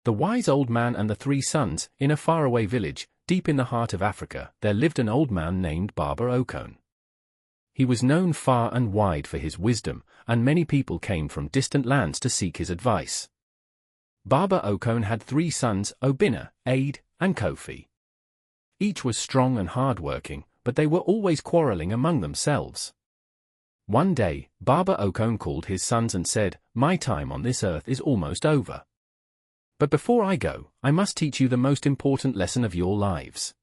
The wise old man and the three sons. In a faraway village, deep in the heart of Africa, there lived an old man named Baba Okon. He was known far and wide for his wisdom, and many people came from distant lands to seek his advice. Baba Okon had three sons, Obinna, Ade, and Kofi. Each was strong and hard-working, but they were always quarreling among themselves. One day, Baba Okon called his sons and said, "My time on this earth is almost over. But before I go, I must teach you the most important lesson of your lives."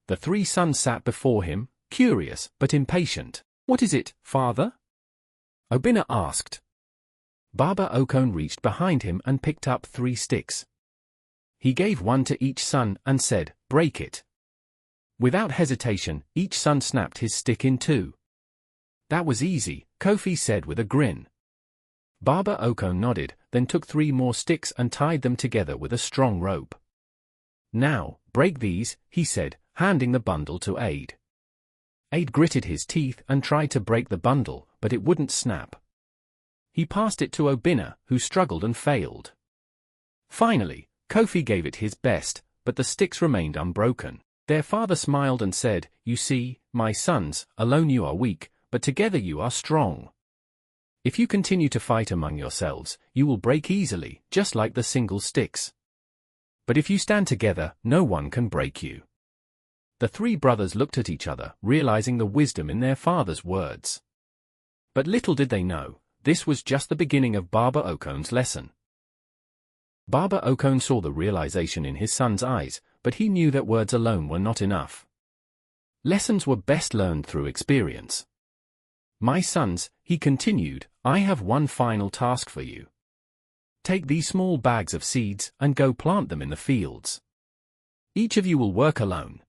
The three sons sat before him, curious but impatient. "What is it, father?" Obinna asked. Baba Okon reached behind him and picked up 3 sticks. He gave one to each son and said, "Break it." Without hesitation, each son snapped his stick in 2. "That was easy," Kofi said with a grin. Baba Okon nodded, then took 3 more sticks and tied them together with a strong rope. "Now, break these," he said, handing the bundle to Ade. Ade gritted his teeth and tried to break the bundle, but it wouldn't snap. He passed it to Obinna, who struggled and failed. Finally, Kofi gave it his best, but the sticks remained unbroken. Their father smiled and said, "You see, my sons, alone you are weak, but together you are strong. If you continue to fight among yourselves, you will break easily, just like the single sticks. But if you stand together, no one can break you." The 3 brothers looked at each other, realizing the wisdom in their father's words. But little did they know, this was just the beginning of Baba Okon's lesson. Baba Okon saw the realization in his son's eyes, but he knew that words alone were not enough. Lessons were best learned through experience. "My sons," he continued, "I have one final task for you. Take these small bags of seeds and go plant them in the fields. Each of you will work alone.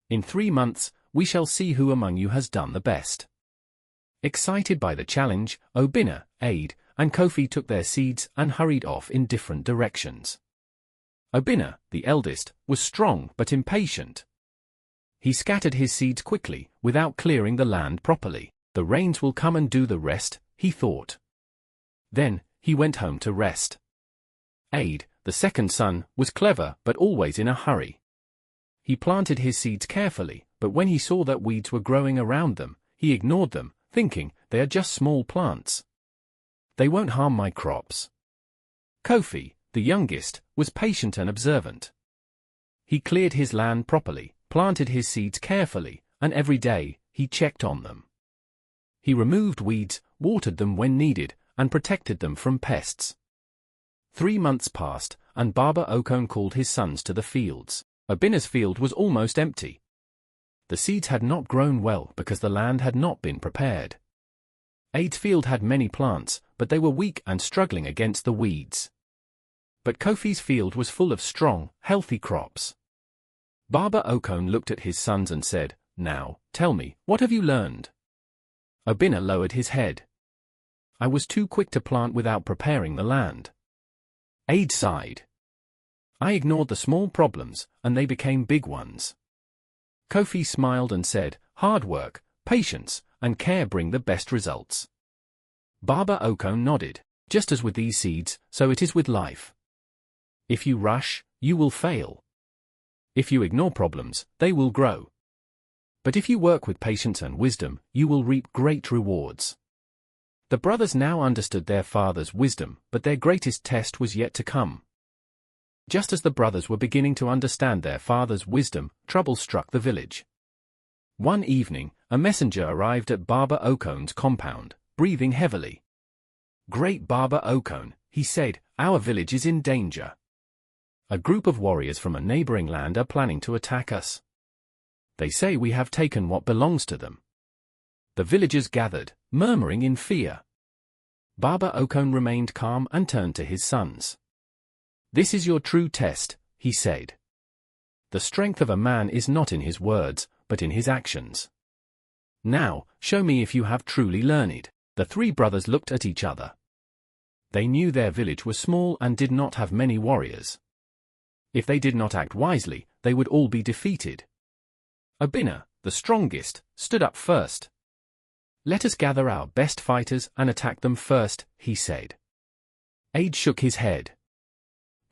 In 3 months, we shall see who among you has done the best." Excited by the challenge, Obinna, Ade, and Kofi took their seeds and hurried off in different directions. Obinna, the eldest, was strong but impatient. He scattered his seeds quickly, without clearing the land properly. "The rains will come and do the rest," he thought. Then, he went home to rest. Ade, the second son, was clever but always in a hurry. He planted his seeds carefully, but when he saw that weeds were growing around them, he ignored them, thinking, "They are just small plants. They won't harm my crops." Kofi, the youngest, was patient and observant. He cleared his land properly, planted his seeds carefully, and every day, he checked on them. He removed weeds, watered them when needed, and protected them from pests. 3 months passed, and Baba Okon called his sons to the fields. Obinna's field was almost empty. The seeds had not grown well because the land had not been prepared. Ade's field had many plants, but they were weak and struggling against the weeds. But Kofi's field was full of strong, healthy crops. Baba Okon looked at his sons and said, "Now, tell me, what have you learned?" Obinna lowered his head. "I was too quick to plant without preparing the land." Ade sighed. "I ignored the small problems, and they became big ones." Kofi smiled and said, "Hard work, patience, and care bring the best results." Baba Okon nodded. "Just as with these seeds, so it is with life. If you rush, you will fail. If you ignore problems, they will grow. But if you work with patience and wisdom, you will reap great rewards." The brothers now understood their father's wisdom, but their greatest test was yet to come. Just as the brothers were beginning to understand their father's wisdom, trouble struck the village. One evening, a messenger arrived at Baba Okon's compound, breathing heavily. "Great Baba Okon," he said, "our village is in danger. A group of warriors from a neighboring land are planning to attack us. They say we have taken what belongs to them." The villagers gathered, murmuring in fear. Baba Okon remained calm and turned to his sons. "This is your true test," he said. "The strength of a man is not in his words, but in his actions. Now, show me if you have truly learned." The 3 brothers looked at each other. They knew their village was small and did not have many warriors. If they did not act wisely, they would all be defeated. Obinna, the strongest, stood up first. "Let us gather our best fighters and attack them first," he said. Ade shook his head.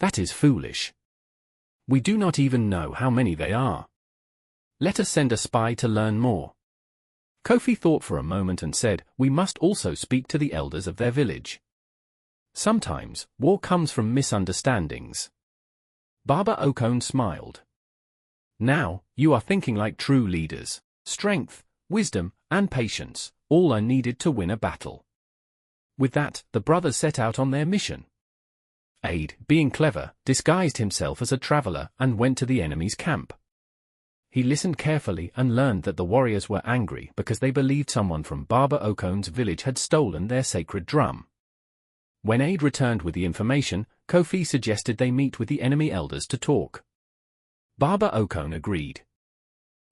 That is foolish. We do not even know how many they are. Let us send a spy to learn more. Kofi thought for a moment and said, we must also speak to the elders of their village. Sometimes, war comes from misunderstandings. Baba Okon smiled. Now, you are thinking like true leaders. Strength, wisdom, and patience, all are needed to win a battle. With that, the brothers set out on their mission. Aid, being clever, disguised himself as a traveler and went to the enemy's camp. He listened carefully and learned that the warriors were angry because they believed someone from Baba Okon's village had stolen their sacred drum. When Aid returned with the information, Kofi suggested they meet with the enemy elders to talk. Baba Okon agreed.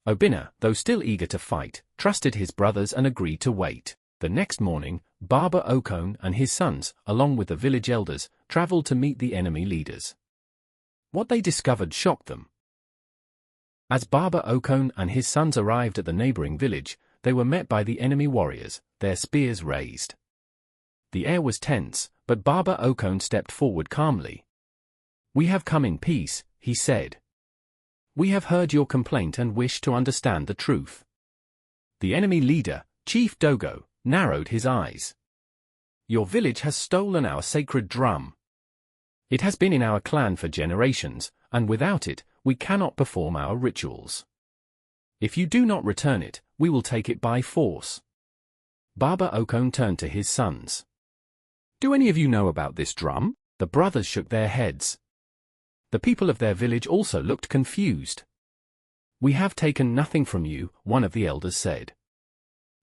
Obinna, though still eager to fight, trusted his brothers and agreed to wait. The next morning, Baba Okon and his sons, along with the village elders, traveled to meet the enemy leaders. What they discovered shocked them. As Baba Okon and his sons arrived at the neighboring village, they were met by the enemy warriors, their spears raised. The air was tense, but Baba Okon stepped forward calmly. "We have come in peace," he said. "We have heard your complaint and wish to understand the truth." The enemy leader, Chief Dogo, narrowed his eyes. "Your village has stolen our sacred drum. It has been in our clan for generations, and without it, we cannot perform our rituals. If you do not return it, we will take it by force." Baba Okon turned to his sons. "Do any of you know about this drum?" The brothers shook their heads. The people of their village also looked confused. "We have taken nothing from you," one of the elders said.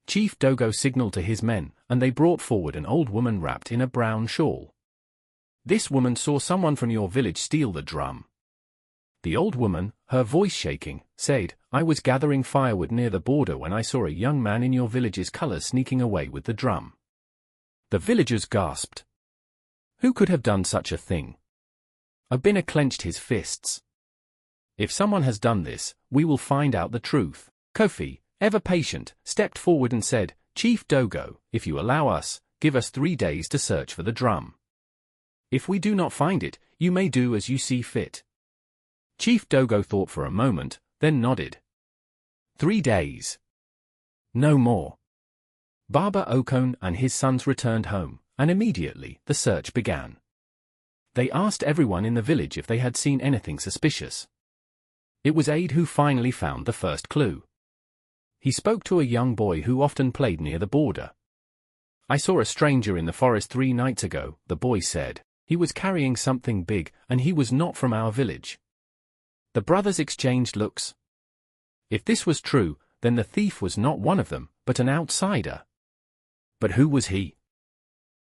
Chief Dogo signaled to his men, and they brought forward an old woman wrapped in a brown shawl. "This woman saw someone from your village steal the drum." The old woman, her voice shaking, said, "I was gathering firewood near the border when I saw a young man in your village's colors sneaking away with the drum." The villagers gasped. Who could have done such a thing? Obinna clenched his fists. "If someone has done this, we will find out the truth." Kofi, ever patient, stepped forward and said, "Chief Dogo, if you allow us, give us 3 days to search for the drum. If we do not find it, you may do as you see fit." Chief Dogo thought for a moment, then nodded. 3 days. No more. Baba Okon and his sons returned home, and immediately the search began. They asked everyone in the village if they had seen anything suspicious. It was Aid who finally found the first clue. He spoke to a young boy who often played near the border. "I saw a stranger in the forest 3 nights ago," the boy said. "He was carrying something big, and he was not from our village." The brothers exchanged looks. If this was true, then the thief was not one of them, but an outsider. But who was he?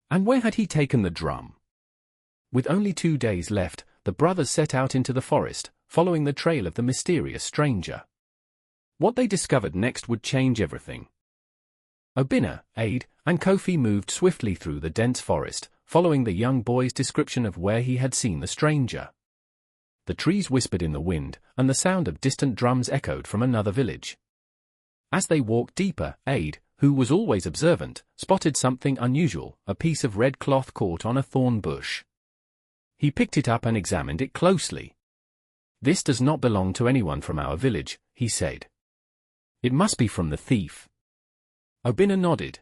And where had he taken the drum? With only 2 days left, the brothers set out into the forest, following the trail of the mysterious stranger. What they discovered next would change everything. Obinna, Aid, and Kofi moved swiftly through the dense forest, following the young boy's description of where he had seen the stranger. The trees whispered in the wind, and the sound of distant drums echoed from another village. As they walked deeper, Aid, who was always observant, spotted something unusual, a piece of red cloth caught on a thorn bush. He picked it up and examined it closely. "This does not belong to anyone from our village," he said. "It must be from the thief." Obinna nodded.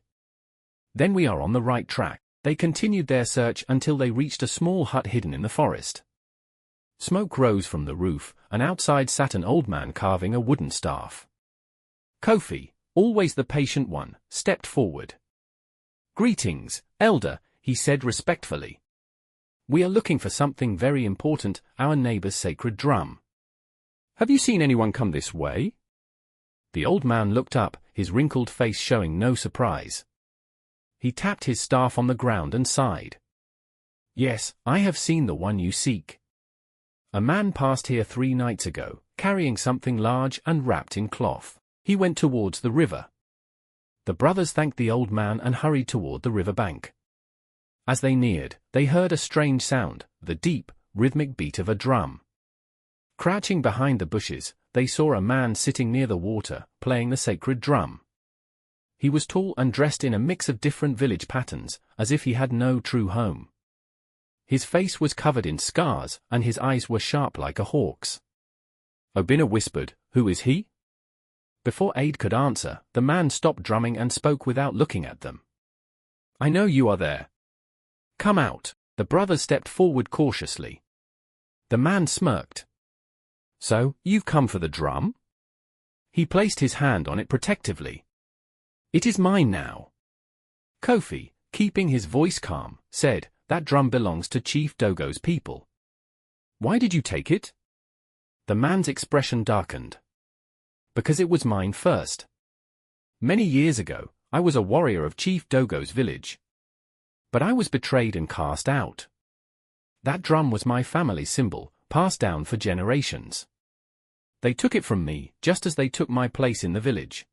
"Then we are on the right track." They continued their search until they reached a small hut hidden in the forest. Smoke rose from the roof, and outside sat an old man carving a wooden staff. Kofi, always the patient one, stepped forward. "Greetings, elder," he said respectfully. "We are looking for something very important, our neighbor's sacred drum. Have you seen anyone come this way?" The old man looked up, his wrinkled face showing no surprise. He tapped his staff on the ground and sighed. "Yes, I have seen the one you seek. A man passed here 3 nights ago, carrying something large and wrapped in cloth. He went towards the river." The brothers thanked the old man and hurried toward the river bank. As they neared, they heard a strange sound, the deep, rhythmic beat of a drum. Crouching behind the bushes, they saw a man sitting near the water, playing the sacred drum. He was tall and dressed in a mix of different village patterns, as if he had no true home. His face was covered in scars, and his eyes were sharp like a hawk's. Obinna whispered, "Who is he?" Before Aid could answer, the man stopped drumming and spoke without looking at them. "I know you are there. Come out." The brothers stepped forward cautiously. The man smirked. "So, you've come for the drum?" He placed his hand on it protectively. "It is mine now." Kofi, keeping his voice calm, said, "That drum belongs to Chief Dogo's people." "Why did you take it?" The man's expression darkened. "Because it was mine first. Many years ago, I was a warrior of Chief Dogo's village. But I was betrayed and cast out. That drum was my family's symbol, passed down for generations. They took it from me, just as they took my place in the village."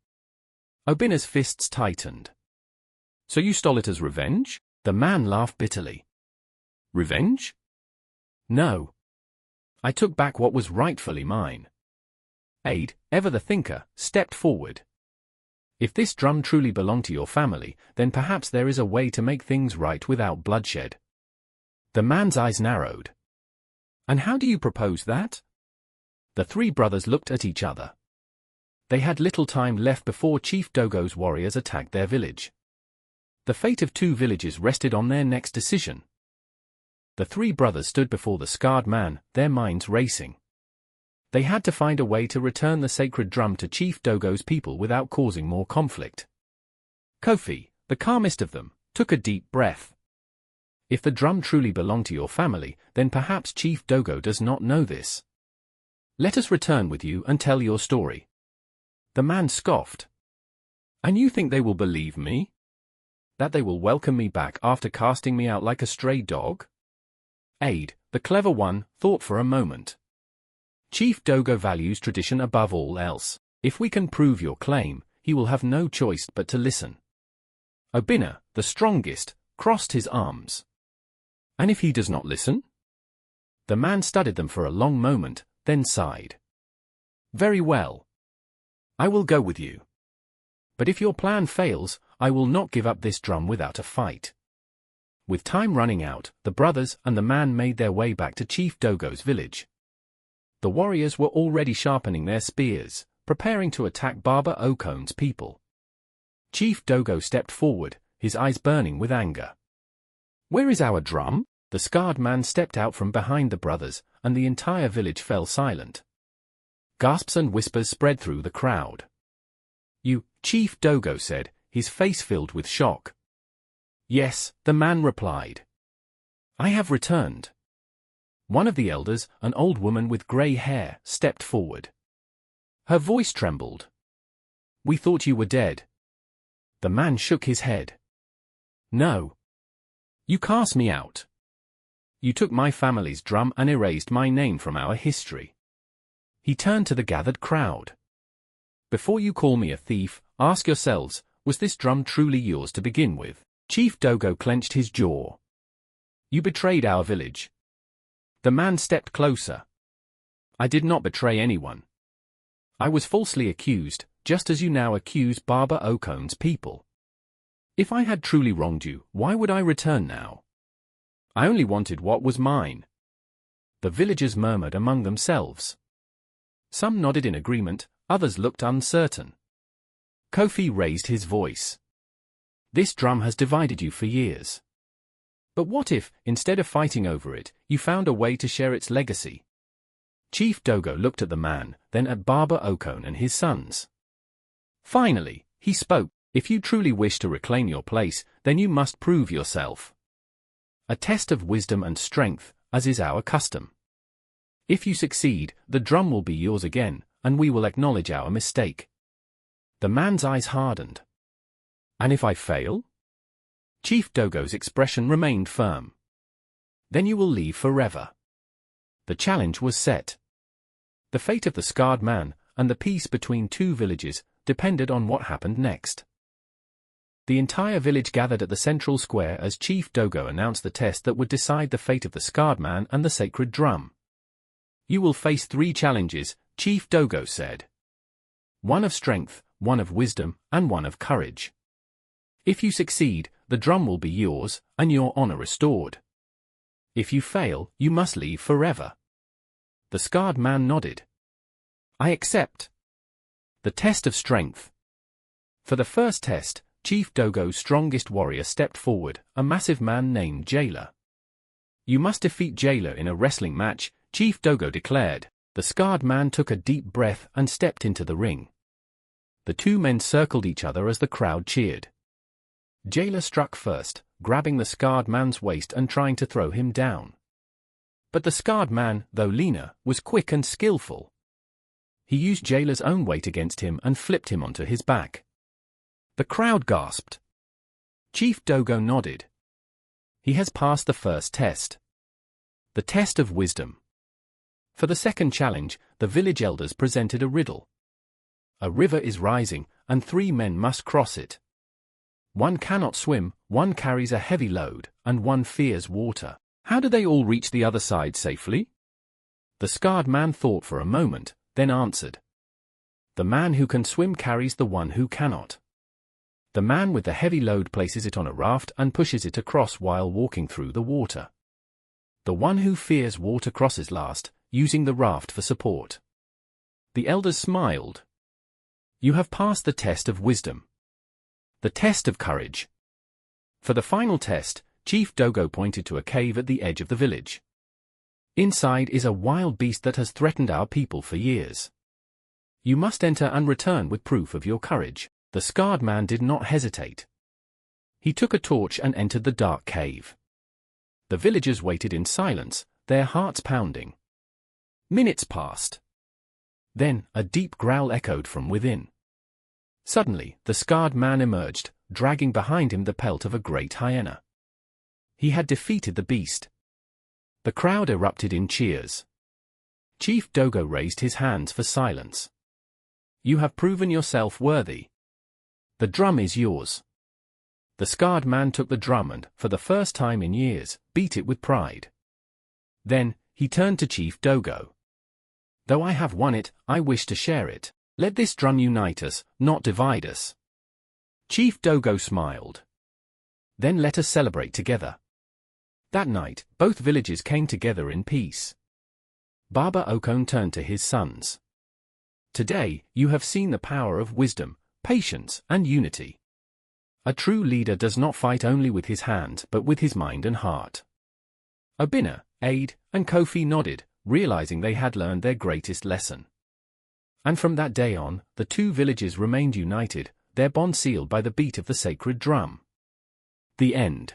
Obinna's fists tightened. "So you stole it as revenge?" The man laughed bitterly. "Revenge? No. I took back what was rightfully mine." Aid, ever the thinker, stepped forward. "If this drum truly belonged to your family, then perhaps there is a way to make things right without bloodshed." The man's eyes narrowed. "And how do you propose that?" The three brothers looked at each other. They had little time left before Chief Dogo's warriors attacked their village. The fate of 2 villages rested on their next decision. The 3 brothers stood before the scarred man, their minds racing. They had to find a way to return the sacred drum to Chief Dogo's people without causing more conflict. Kofi, the calmest of them, took a deep breath. "If the drum truly belonged to your family, then perhaps Chief Dogo does not know this. Let us return with you and tell your story." The man scoffed. "And you think they will believe me? That they will welcome me back after casting me out like a stray dog?" Aid, the clever one, thought for a moment. "Chief Dogo values tradition above all else. If we can prove your claim, he will have no choice but to listen." Obinna, the strongest, crossed his arms. "And if he does not listen?" The man studied them for a long moment, then sighed. "Very well. I will go with you. But if your plan fails, I will not give up this drum without a fight." With time running out, the brothers and the man made their way back to Chief Dogo's village. The warriors were already sharpening their spears, preparing to attack Baba Okon's people. Chief Dogo stepped forward, his eyes burning with anger. "Where is our drum?" The scarred man stepped out from behind the brothers, and the entire village fell silent. Gasps and whispers spread through the crowd. "You," Chief Dogo said, his face filled with shock. "Yes," the man replied. "I have returned." One of the elders, an old woman with grey hair, stepped forward. Her voice trembled. "We thought you were dead." The man shook his head. "No. You cast me out. You took my family's drum and erased my name from our history." He turned to the gathered crowd. "Before you call me a thief, ask yourselves, was this drum truly yours to begin with?" Chief Dogo clenched his jaw. "You betrayed our village." The man stepped closer. "I did not betray anyone. I was falsely accused, just as you now accuse Baba Okon's people. If I had truly wronged you, why would I return now? I only wanted what was mine." The villagers murmured among themselves. Some nodded in agreement, others looked uncertain. Kofi raised his voice. "This drum has divided you for years. But what if, instead of fighting over it, you found a way to share its legacy?" Chief Dogo looked at the man, then at Baba Okon and his sons. Finally, he spoke. "If you truly wish to reclaim your place, then you must prove yourself. A test of wisdom and strength, as is our custom. If you succeed, the drum will be yours again, and we will acknowledge our mistake." The man's eyes hardened. "And if I fail?" Chief Dogo's expression remained firm. "Then you will leave forever." The challenge was set. The fate of the scarred man, and the peace between 2 villages, depended on what happened next. The entire village gathered at the central square as Chief Dogo announced the test that would decide the fate of the scarred man and the sacred drum. "You will face 3 challenges," Chief Dogo said. "One of strength, one of wisdom, and one of courage. If you succeed, the drum will be yours, and your honor restored. If you fail, you must leave forever. The scarred man nodded. I accept. The test of strength. For the first test, Chief Dogo's strongest warrior stepped forward, a massive man named Jailer. You must defeat Jailer in a wrestling match, Chief Dogo declared. The scarred man took a deep breath and stepped into the ring. The two men circled each other as the crowd cheered. Jailer struck first, grabbing the scarred man's waist and trying to throw him down. But the scarred man, though leaner, was quick and skillful. He used Jailer's own weight against him and flipped him onto his back. The crowd gasped. Chief Dogo nodded. He has passed the first test. The test of wisdom. For the second challenge, the village elders presented a riddle. A river is rising, and 3 men must cross it. One cannot swim, one carries a heavy load, and one fears water. How do they all reach the other side safely? The scarred man thought for a moment, then answered. The man who can swim carries the one who cannot. The man with the heavy load places it on a raft and pushes it across while walking through the water. The one who fears water crosses last, using the raft for support. The elders smiled. You have passed the test of wisdom. The test of courage. For the final test, Chief Dogo pointed to a cave at the edge of the village. Inside is a wild beast that has threatened our people for years. You must enter and return with proof of your courage. The scarred man did not hesitate. He took a torch and entered the dark cave. The villagers waited in silence, their hearts pounding. Minutes passed. Then, a deep growl echoed from within. Suddenly, the scarred man emerged, dragging behind him the pelt of a great hyena. He had defeated the beast. The crowd erupted in cheers. Chief Dogo raised his hands for silence. You have proven yourself worthy. The drum is yours. The scarred man took the drum and, for the first time in years, beat it with pride. Then, he turned to Chief Dogo. Though I have won it, I wish to share it. Let this drum unite us, not divide us. Chief Dogo smiled. Then let us celebrate together. That night, both villages came together in peace. Baba Okon turned to his sons. Today, you have seen the power of wisdom, patience, and unity. A true leader does not fight only with his hands but with his mind and heart. Obinna, Ade, and Kofi nodded, realizing they had learned their greatest lesson. And from that day on, the two villages remained united, their bond sealed by the beat of the sacred drum. The end.